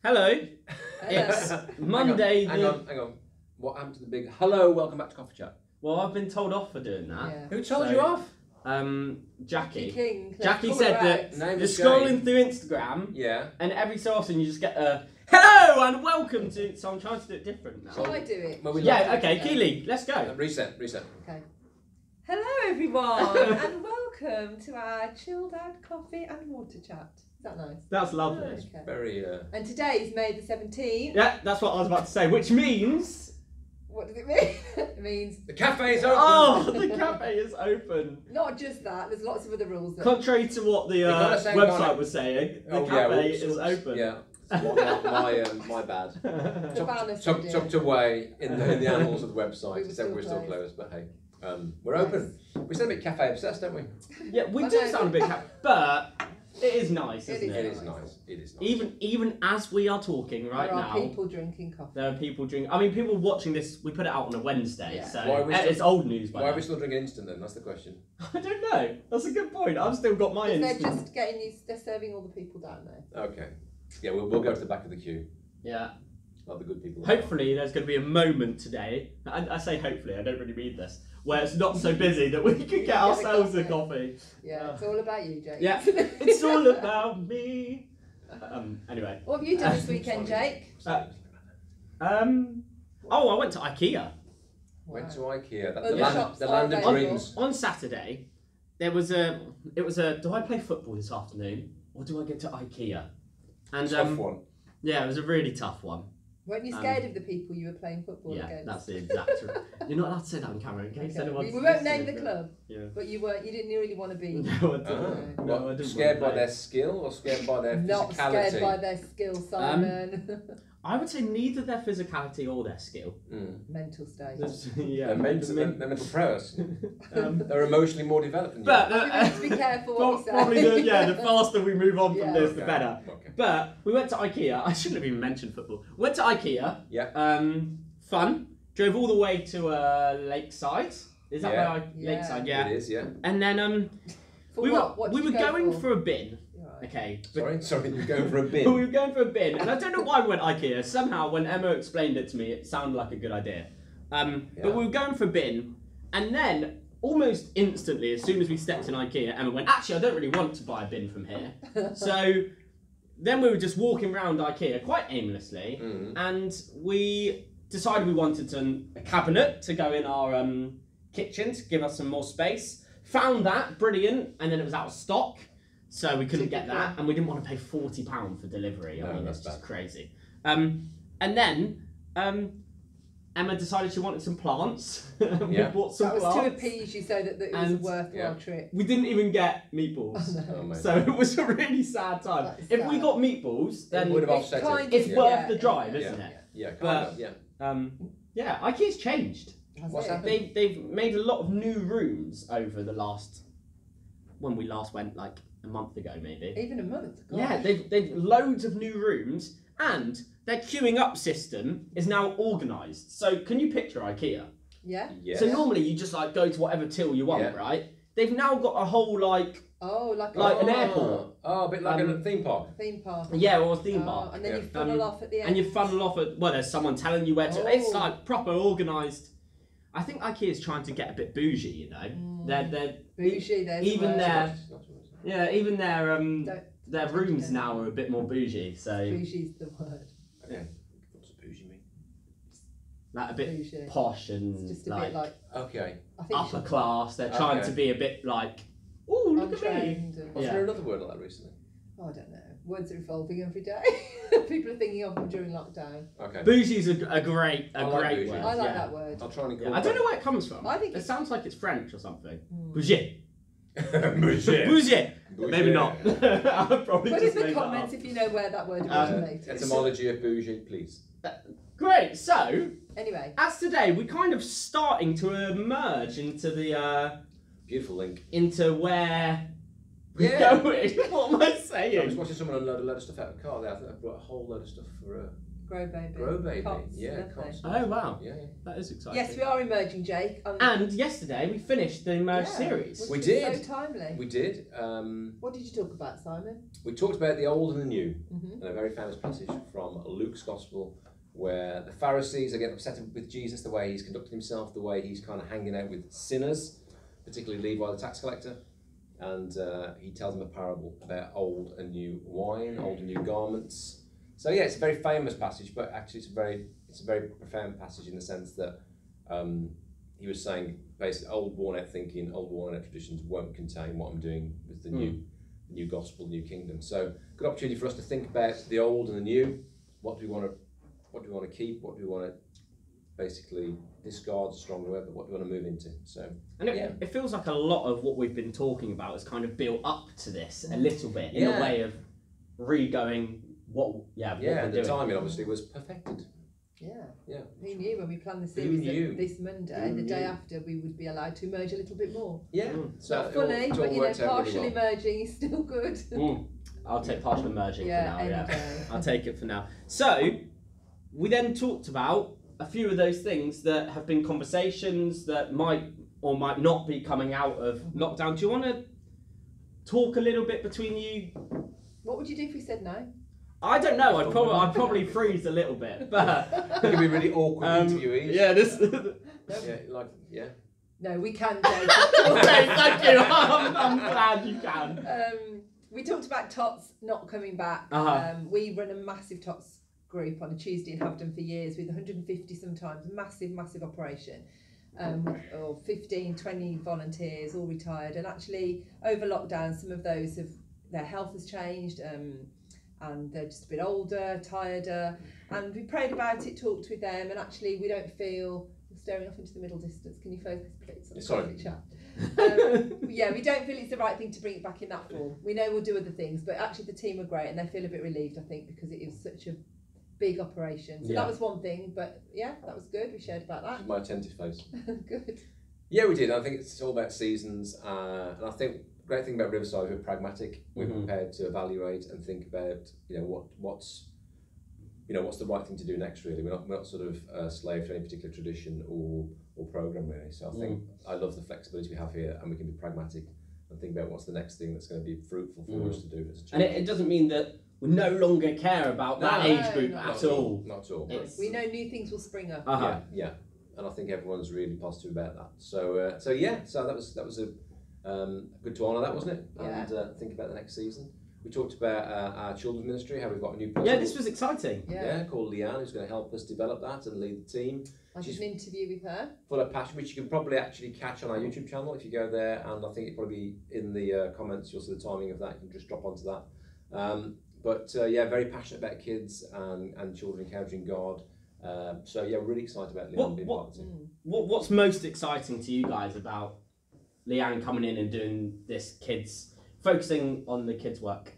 Hello. It's Monday. Hang on. What happened to the big hello? Welcome back to Coffee Chat. Well, I've been told off for doing that. Yeah. Who told you off? Jackie. King. Jackie said that Name you're is scrolling Jane. through Instagram, Yeah. and every so often you just get a hello and welcome to. So I'm trying to do it different now. Shall I do it? Well, we Yeah. love Okay, Keely, let's go. Reset. Okay. Hello everyone and welcome to our chilled out coffee and water chat. Is that nice? That's lovely. Okay. Very. And today is May the 17th. Yeah, that's what I was about to say. Which means. What does it mean? It means The cafe is open. Oh, the cafe is open. not just that, there's lots of other rules. That Contrary to what the gotta say website kind of- was saying, the Oh, cafe whoops, is whoops. open. Yeah. My bad. The banner said Tucked away in the annals of the website. We were Except we're still closed. closed, but hey, we're open. We sound a bit cafe obsessed, don't we? Yeah, we I do know. sound a bit but it is nice, isn't It it? is nice. It is nice. Even as we are talking right there now, are people drinking coffee. there are people drinking. I mean, people watching this. We put it out on a Wednesday, Yeah. so Why are we still- it's old news by Why are now. we still drinking instant then? That's the question. I don't know. That's a good point. I've still got my They're instant. just getting you. They're serving all the people down there. Okay. Yeah, we'll go to the back of the queue. Yeah. Like the good people. Hopefully, there's going to be a moment today. I say hopefully. I don't really mean this. Where it's not so busy that we can get ourselves a coffee. Yeah, it's all about you, Jake. Yeah. It's all about me. Anyway. What have you done this weekend, Jake? Oh, I went to IKEA. Went to IKEA. Well, the shops The are land of available. dreams. On Saturday, it was a. Do I play football this afternoon or do I get to IKEA? And Tough one. yeah, it was a really tough one. Weren't you scared of the people you were playing football Yeah, against? that's the exact. You're not allowed to say that on camera in case Okay. anyone's We won't name the listening. club, Yeah. but you didn't really want to be. No, I didn't. Ah, No, I what, didn't scared want by to their skill or scared by their Not physicality? scared by their skill, Simon. I would say neither their physicality or their skill. Mental state. Yeah, Their mental prowess. um, They're emotionally more developed than you. but We need to be careful what we say. probably the faster we move on from Yeah. this, the better. Okay. But we went to IKEA. I shouldn't have even mentioned football. Went to IKEA. Yeah. Fun. Drove all the way to Lakeside. Is that Yeah. where Yeah. Lakeside? Yeah. It is, yeah. And then For we what? were What we did were you go going for? for a bin. Right. Okay. Sorry, you're going for a We bin. were going for a bin, and I don't know why we went IKEA. Somehow, when Emma explained it to me, it sounded like a good idea. But we were going for a bin, and then almost instantly, as soon as we stepped in IKEA, Emma went, "Actually, I don't really want to buy a bin from here." So then we were just walking around IKEA quite aimlessly, and we decided we wanted a cabinet to go in our kitchen to give us some more space. Found that brilliant, and then it was out of stock. So we couldn't get that, and we didn't want to pay £40 for delivery. I No, mean, that's it's just bad. crazy. And then Emma decided she wanted some plants. We Yeah. bought some That was to plants. appease you so that it was a And- worthwhile Yeah. trip. We didn't even get meatballs. Oh, mate. So it was a really sad time. That is If we sad. got meatballs, then It would have It offset kind it. it's of- worth yeah, the drive, yeah, isn't yeah. it? Yeah, kind But- of, yeah. Yeah, IKEA's changed. Has What's it? happened? They've made a lot of new rooms over the last. When we last went, like a month ago, maybe. Even a month. Gosh. Yeah, they've loads of new rooms, and their queuing up system is now organised. So can you picture IKEA? Yeah. Yes. So normally you just like go to whatever till you want, Yeah. right? They've now got a whole like Oh, like an a airport. Oh, a bit like a theme park. theme park. Yeah, or a theme Oh, park. and then Yeah. you funnel off at the end. And you funnel off at there's someone telling you where to. It's Oh. like proper organised. I think IKEA's trying to get a bit bougie, you know. They're Bougie, there's the even word. their even Don't- their rooms now are a bit more bougie. So Bougie's the word. Okay. What's bougie mean? like a bit Bougie. posh and It's just a like bit like Okay. I think upper class. They're trying Okay. to be a bit like, oh look at me. on-trend and Was Yeah. there another word like that recently? I don't know. Words are evolving every day. People are thinking of them during lockdown. Okay. Bougie's a great I like great bougie. word. I like yeah. that word. I'll try and Yeah, I don't know where it comes from. I think it it's- sounds like it's French or something. Hmm. Bougie. Bougie. Bougie. Maybe not. I'll probably Put just in the made that comments up. if you know where that word Um, originated. Etymology of bougie, please. Great. So Anyway, as today, we're kind of starting to emerge into the Beautiful link. into where we're Yeah. going. What am I I was saying? watching someone unload a load of stuff out of the car there. I think I brought a whole load of stuff for Grow baby. Grow baby. Cots, Yeah, lovely. cots. Oh wow, Yeah. that is exciting. Yes, we are emerging, Jake. And yesterday we finished the Emerge Yeah. series. Which We was did. So timely. We did. What did you talk about, Simon? We talked about the old and the new, Mm-hmm. and a very famous passage from Luke's Gospel, where the Pharisees are getting upset with Jesus, the way he's conducting himself, the way he's kind of hanging out with sinners, particularly Levi the tax collector. And he tells them a parable about old and new wine, old and new garments. So yeah, it's a very famous passage, but actually it's a very profound passage in the sense that he was saying basically old worn out thinking, old worn out traditions won't contain what I'm doing with the new gospel, new kingdom. So good opportunity for us to think about the old and the new. What do we want to keep? What do we want to basically discard, a strong word, but what do we want to move into? So and it feels like a lot of what we've been talking about is kind of built up to this a little bit in a way of re-going what we're the doing. timing obviously was perfected. Yeah. Who knew when we planned the Who series knew? that this Monday, the day after, we would be allowed to merge a little bit more. Yeah. So not fully, but partially merging is still good. I'll take partial merging for now. any Yeah, day. I'll take it for now. So we then talked about a few of those things that have been conversations that might or might not be coming out of lockdown. Do you want to talk a little bit between you? What would you do if we said no? I don't know. I'd probably freeze a little bit, but it could be really awkward interviewees. Yeah, this. No, we can, Jake. Okay, thank you. I'm glad you can. We talked about TOTS not coming back. We run a massive TOTS group on a Tuesday and have done for years with 150 sometimes, massive operation. Or 15, 20 volunteers, all retired. And actually, over lockdown, some of those their health has changed. And they're just a bit older, tireder, and we prayed about it, talked with them, and actually we don't feel, you're staring off into the middle distance, can you focus please? Sorry. Chat. We don't feel it's the right thing to bring it back in that form. We know we'll do other things, but actually the team are great and they feel a bit relieved, I think, because it was such a big operation. So that was one thing, but yeah, that was good, we shared about that. My attentive face. Good. Yeah, we did. I think it's all about seasons, and I think great thing about Riverside, we're pragmatic. We're prepared to evaluate and think about, what's the right thing to do next. Really, we're not sort of slave to any particular tradition or program really. So I think I love the flexibility we have here, and we can be pragmatic and think about what's the next thing that's going to be fruitful for us to do as a church. And it doesn't mean that we no longer care about that age group at all. Not at all. We know new things will spring up. Yeah, and I think everyone's really positive about that. So that was a good to honour that, wasn't it? Yeah. And think about the next season. We talked about our children's ministry, how we've got a new person. Yeah, this was exciting. Yeah, called Leanne, who's going to help us develop that and lead the team. I did an interview with her. Full of passion, which you can probably actually catch on our YouTube channel if you go there, and I think it'll probably be in the comments, you'll see the timing of that, you can just drop onto that. Very passionate about kids and children encountering God. We're really excited about Leanne being part of the team. What's most exciting to you guys about Leanne coming in and doing this focusing on the kids' work?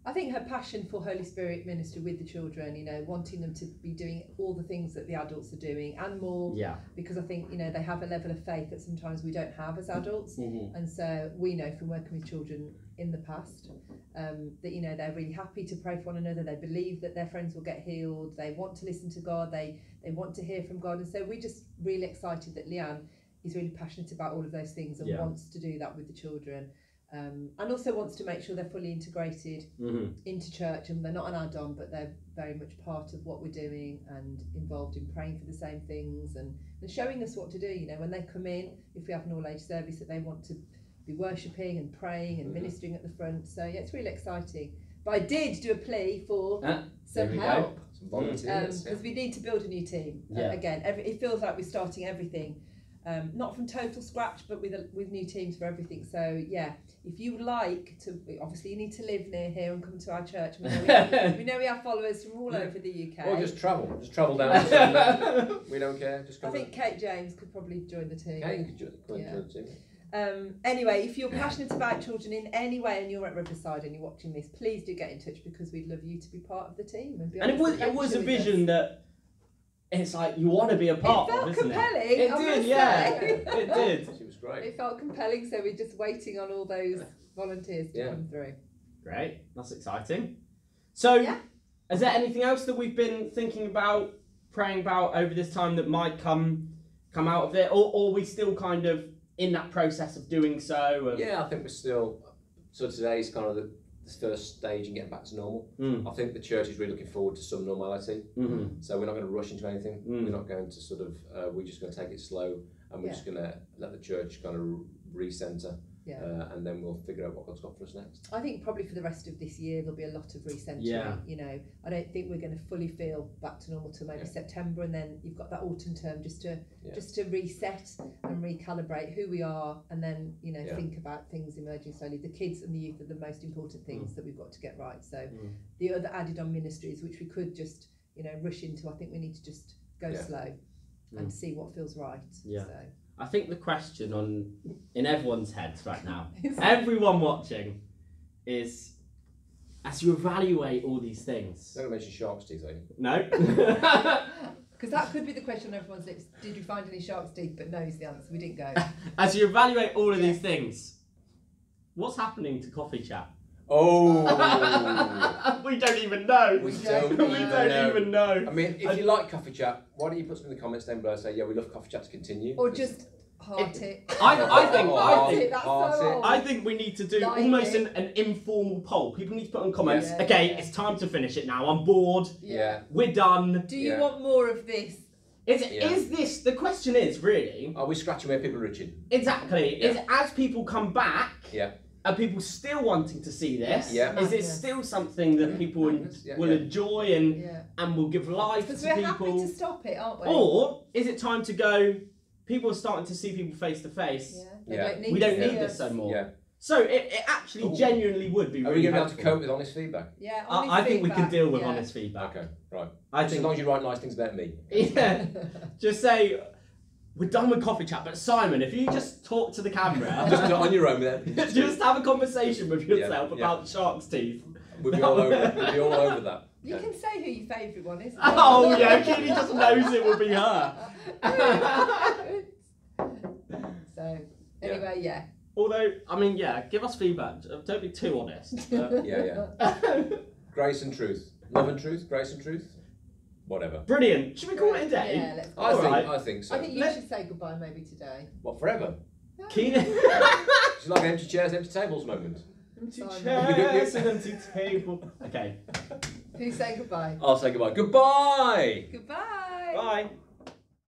I think her passion for Holy Spirit ministry with the children, wanting them to be doing all the things that the adults are doing and more. Yeah. Because I think, they have a level of faith that sometimes we don't have as adults. And so we know from working with children in the past that, they're really happy to pray for one another. They believe that their friends will get healed. They want to listen to God. They want to hear from God. And so we're just really excited that Leanne is really passionate about all of those things and wants to do that with the children. And also wants to make sure they're fully integrated into church, and they're not an add-on, but they're very much part of what we're doing and involved in praying for the same things and showing us what to do. When they come in, if we have an all-age service, that they want to be worshipping and praying and ministering at the front. So yeah, it's really exciting. But I did do a plea for some help, some volunteers, because we need to build a new team. Again, it feels like we're starting everything. Not from total scratch, but with new teams for everything. So yeah, if you would like to, obviously you need to live near here and come to our church. We know we have followers from all over the UK. Or just travel down. We don't care. Just come. I think Kate James could probably join the team. Kate could join the team. Anyway, if you're passionate about children in any way and you're at Riverside and you're watching this, please do get in touch, because we'd love you to be part of the team and be. And it was a vision that. It's like you want to be a part of, isn't it? It felt compelling. It did, yeah. It did. It was great. It felt compelling, so we're just waiting on all those volunteers to come through. Great, that's exciting. So, Is there anything else that we've been thinking about, praying about over this time that might come out of it, or are we still kind of in that process of doing so? Yeah, I think we're still. So today's kind of the first stage in getting back to normal. I think the church is really looking forward to some normality. So we're not going to rush into anything. We're not going to sort of. We're just going to take it slow, and we're just going to let the church kind of recenter. And then we'll figure out what God's got for us next. I think probably for the rest of this year there'll be a lot of recentering. You know, I don't think we're going to fully feel back to normal till maybe September, and then you've got that autumn term just to reset and recalibrate who we are, and then think about things emerging slowly. The kids and the youth are the most important things that we've got to get right. So the other added on ministries, which we could just rush into, I think we need to just go slow and see what feels right. So. I think the question in everyone's heads right now, everyone watching, is as you evaluate all these things. Don't mention shark's teeth, are you? No. Because that could be the question on everyone's lips. Did you find any shark's teeth? But no is the answer. We didn't go. As you evaluate all of these things, what's happening to Coffee Chat? Oh, we don't even know. We don't even know. I mean, if you like Coffee Chat, why don't you put something in the comments down below and say, yeah, we love Coffee Chat to continue? Or just heart it. I think we need to do almost an informal poll. People need to put on comments. It's time to finish it now. I'm bored. We're done. Do you want more of this? Is this the question? Is really? Are we scratching where people are itching? Exactly. Is as people come back? Are people still wanting to see this? Is it still something that people will enjoy and will give life to people? Because we're happy to stop it, aren't we? Or is it time to go, people are starting to see people face to face. We don't need this so more. So it actually genuinely would be really helpful. Are we going to be able to cope with honest feedback? Yeah, I think we can deal with honest feedback. Okay, right. As long as you write nice things about me. Just say, we're done with Coffee Chat, but Simon, if you just talk to the camera... just do it on your own then. Just have a conversation with yourself about shark's teeth. We'll be all over that. You can say who your favourite one is. Oh yeah, Keely just knows it will be her. So, anyway, Although, I mean, give us feedback. Don't be too honest. Grace and truth. Love and truth, grace and truth. Whatever. Brilliant. Should we call it a day? Yeah, let's go. I think so. I think you should say goodbye maybe today. What, forever? Keely. She's like empty chairs, empty tables moment. Empty chairs and empty table. Okay. Who's saying goodbye? I'll say goodbye. Goodbye! Goodbye! Bye.